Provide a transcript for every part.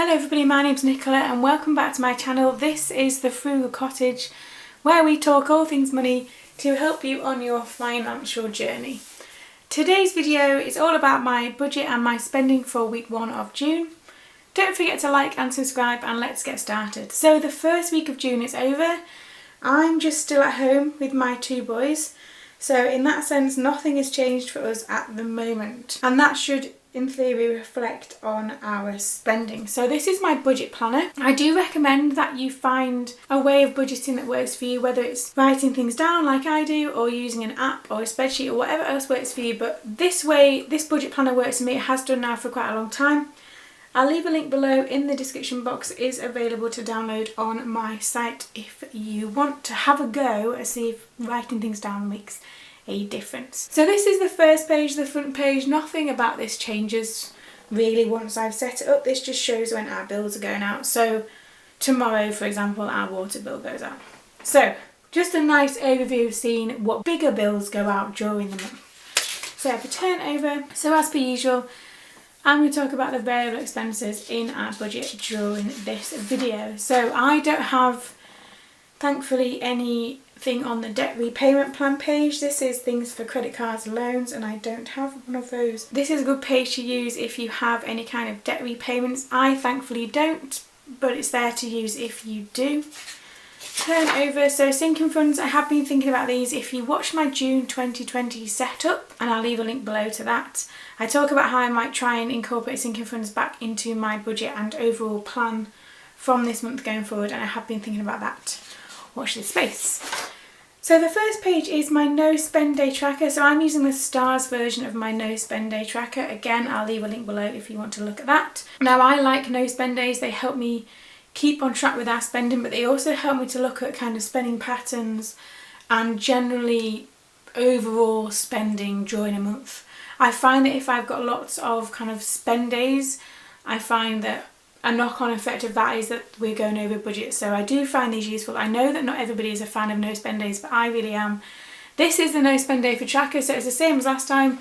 Hello everybody, my name's Nicola and welcome back to my channel. This is the Frugal Cottage, where we talk all things money to help you on your financial journey. Today's video is all about my budget and my spending for week 1 of June. Don't forget to like and subscribe and let's get started. So the first week of June is over. I'm just still at home with my 2 boys. So in that sense, nothing has changed for us at the moment. And that should, in theory, reflect on our spending. So this is my budget planner. I do recommend that you find a way of budgeting that works for you, whether it's writing things down like I do, or using an app or a spreadsheet or whatever else works for you. But this way, this budget planner works for me. It has done now for quite a long time. I'll leave a link below in the description box. It is available to download on my site if you want to have a go and see if writing things down makes a difference. So this is the first page, the front page. Nothing about this changes really once I've set it up. This just shows when our bills are going out. So tomorrow, for example, our water bill goes out. So just a nice overview of seeing what bigger bills go out during the month. So if I turn over, so as per usual, I'm going to talk about the variable expenses in our budget during this video. So I don't have, thankfully, anything on the debt repayment plan page. This is things for credit cards and loans, and I don't have one of those. This is a good page to use if you have any kind of debt repayments. I thankfully don't, but it's there to use if you do. Turn over, so sinking funds, I have been thinking about these. If you watch my June 2020 setup, and I'll leave a link below to that, I talk about how I might try and incorporate sinking funds back into my budget and overall plan from this month going forward, and I have been thinking about that. Watch this space. So the first page is my no spend day tracker. So I'm using the stars version of my no spend day tracker. Again, I'll leave a link below if you want to look at that. Now I like no spend days. They help me keep on track with our spending, but they also help me to look at kind of spending patterns and generally overall spending during a month. I find that if I've got lots of kind of spend days, I find that a knock-on effect of that is that we're going over budget. So I do find these useful. I know that not everybody is a fan of no spend days, but I really am. This is the no spend day for tracker, so it's the same as last time.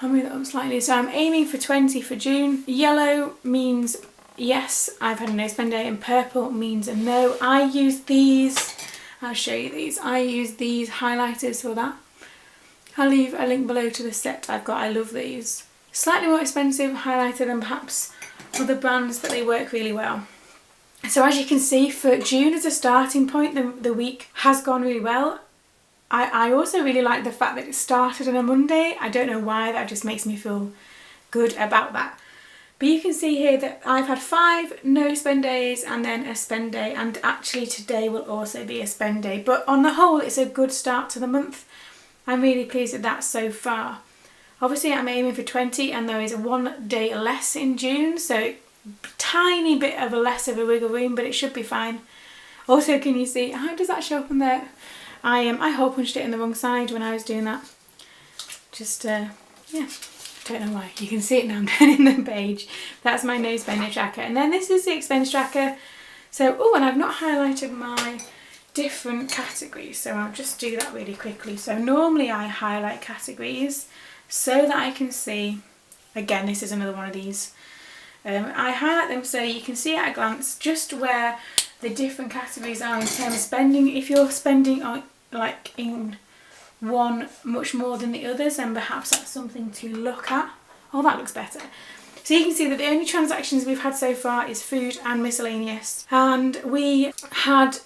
I'll move that up slightly. So I'm aiming for 20 for June. Yellow means yes, I've had a no spend day, and purple means a no. I use these, I'll show you these. I use these highlighters for that. I'll leave a link below to the set I've got. I love these. Slightly more expensive highlighter than perhaps other brands, but they work really well. So as you can see, for June as a starting point, the week has gone really well. I also really like the fact that it started on a Monday. I don't know why, that just makes me feel good about that. But you can see here that I've had 5 no spend days and then a spend day, and actually today will also be a spend day. But on the whole, it's a good start to the month. I'm really pleased with that so far. Obviously I'm aiming for 20, and there is 1 day less in June, so tiny bit of a less of a wiggle room, but it should be fine. Also, can you see, how does that show up on there? I hole punched it in the wrong side when I was doing that. Just, yeah, don't know why. You can see it now, I'm turning the page. That's my no spending tracker. And then this is the expense tracker. So, oh, and I've not highlighted my different categories, so I'll just do that really quickly. So normally I highlight categories so that I can see, again, this is another one of these. I highlight them so you can see at a glance just where the different categories are in terms of spending. If you're spending on, like, in one much more than the others, then perhaps that's something to look at. Oh, that looks better. So you can see that the only transactions we've had so far is food and miscellaneous. And we had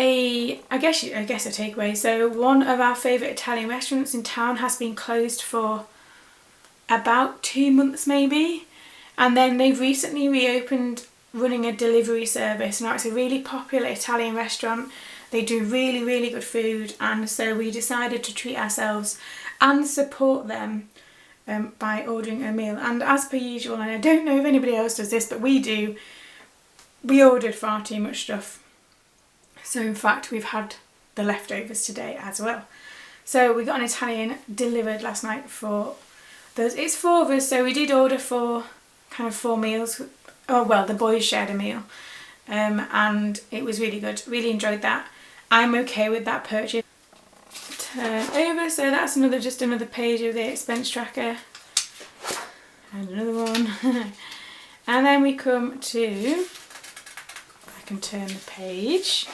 I guess a takeaway. So one of our favourite Italian restaurants in town has been closed for about 2 months maybe, and then they've recently reopened running a delivery service. Now it's a really popular Italian restaurant. They do really, really good food, and so we decided to treat ourselves and support them by ordering a meal. And as per usual, and I don't know if anybody else does this, but we do, we ordered far too much stuff. So in fact, we've had the leftovers today as well. So we got an Italian delivered last night for those. It's 4 of us, so we did order for kind of 4 meals. Oh well, the boys shared a meal, and it was really good. Really enjoyed that. I'm okay with that purchase. Turn over, so that's just another page of the expense tracker, and another one. And then we come to, if I can turn the page,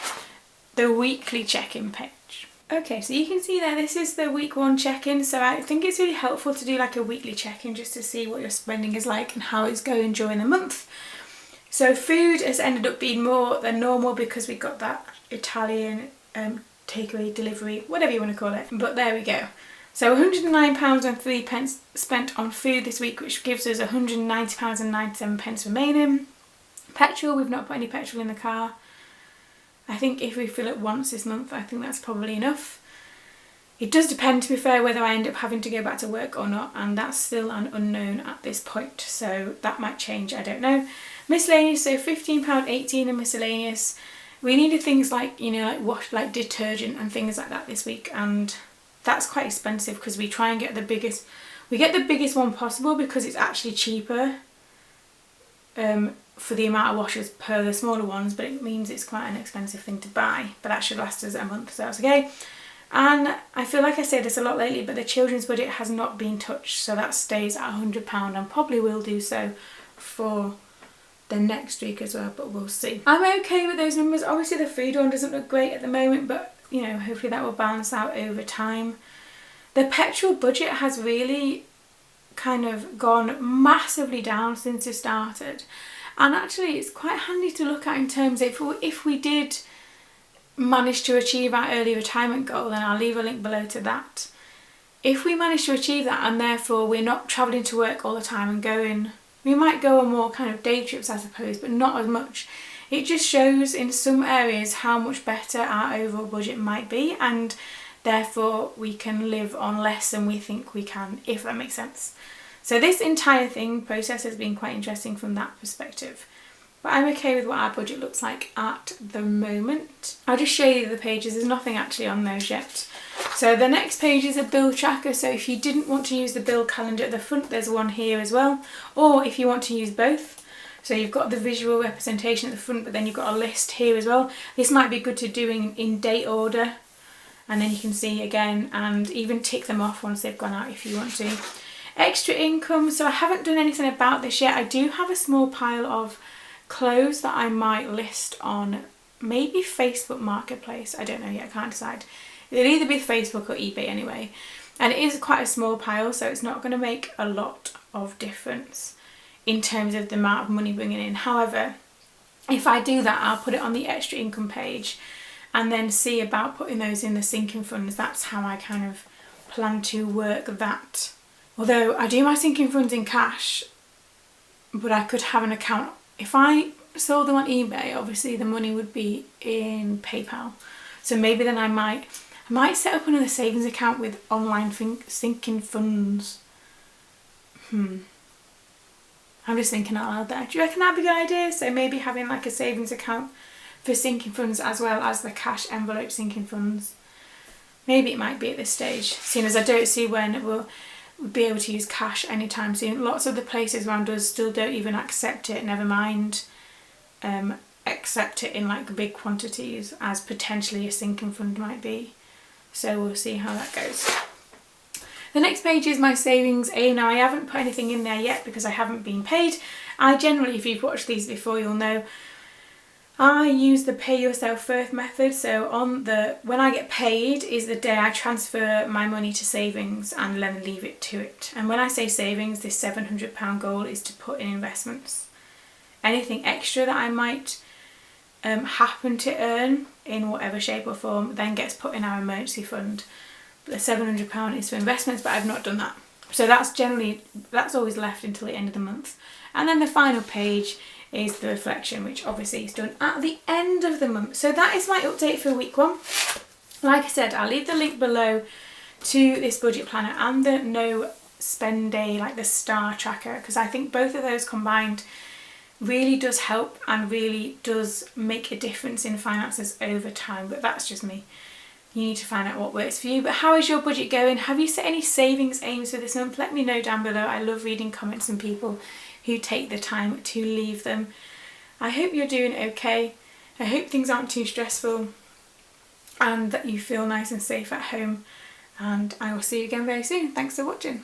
the weekly check-in page. Okay, so you can see there, this is the week 1 check-in. So I think it's really helpful to do like a weekly check-in just to see what your spending is like and how it's going during the month. So food has ended up being more than normal because we got that Italian takeaway, delivery, whatever you want to call it. But there we go. So £109.03 spent on food this week, which gives us £190.97 remaining. Petrol, we've not put any petrol in the car. I think if we fill it once this month, I think that's probably enough. It does depend, to be fair, whether I end up having to go back to work or not, and that's still an unknown at this point, so that might change, I don't know. Miscellaneous, so £15.18 in miscellaneous. We needed things like, you know, like wash, like detergent and things like that this week, and that's quite expensive because we try and get the biggest, we get the biggest one possible because it's actually cheaper for the amount of washers per the smaller ones, but it means it's quite an expensive thing to buy, but that should last us a month, so that's okay. And I feel like I say this a lot lately, but the children's budget has not been touched, so that stays at £100 and probably will do so for the next week as well, but we'll see. I'm okay with those numbers. Obviously the food one doesn't look great at the moment, but you know, hopefully that will balance out over time. The petrol budget has really kind of gone massively down since it started, and actually it's quite handy to look at in terms of if we did manage to achieve our early retirement goal, then I'll leave a link below to that. If we manage to achieve that and therefore we're not travelling to work all the time and going, we might go on more kind of day trips I suppose, but not as much. It just shows in some areas how much better our overall budget might be, and therefore we can live on less than we think we can, if that makes sense. So this entire process has been quite interesting from that perspective. But I'm okay with what our budget looks like at the moment. I'll just show you the pages, there's nothing actually on those yet. So the next page is a bill tracker, so if you didn't want to use the bill calendar at the front, there's one here as well. Or if you want to use both, so you've got the visual representation at the front, but then you've got a list here as well. This might be good to do in date order, and then you can see again and even tick them off once they've gone out if you want to. Extra income, so I haven't done anything about this yet. I do have a small pile of clothes that I might list on maybe Facebook Marketplace. I don't know yet, I can't decide. It'll either be Facebook or eBay anyway. And it is quite a small pile, so it's not going to make a lot of difference in terms of the amount of money bringing in. However, if I do that, I'll put it on the extra income page and then see about putting those in the sinking funds. That's how I kind of plan to work that. Although I do my sinking funds in cash, but I could have an account. If I sold them on eBay, obviously the money would be in PayPal. So maybe then I might set up another savings account with online sinking funds. I'm just thinking out loud there. Do you reckon that'd be a good idea? So maybe having like a savings account for sinking funds as well as the cash envelope sinking funds. Maybe it might be at this stage, seeing as I don't see when we'll be able to use cash anytime soon. Lots of the places around us still don't even accept it, never mind accept it in like big quantities as potentially a sinking fund might be. So we'll see how that goes. The next page is my savings aim. Now I haven't put anything in there yet because I haven't been paid. I generally, if you've watched these before, you'll know I use the pay yourself first method. So when I get paid is the day I transfer my money to savings and then leave it to it. And when I say savings, this £700 goal is to put in investments. Anything extra that I might happen to earn in whatever shape or form then gets put in our emergency fund. The £700 is for investments, but I've not done that. So that's always left until the end of the month. And then the final page is the reflection, which obviously is done at the end of the month. So that is my update for week 1. Like I said, I'll leave the link below to this budget planner and the no spend day, like the star tracker, because I think both of those combined really does help and really does make a difference in finances over time. But that's just me. You need to find out what works for you. But how is your budget going? Have you set any savings aims for this month? Let me know down below. I love reading comments from people who take the time to leave them. I hope you're doing okay. I hope things aren't too stressful and that you feel nice and safe at home. And I will see you again very soon. Thanks for watching.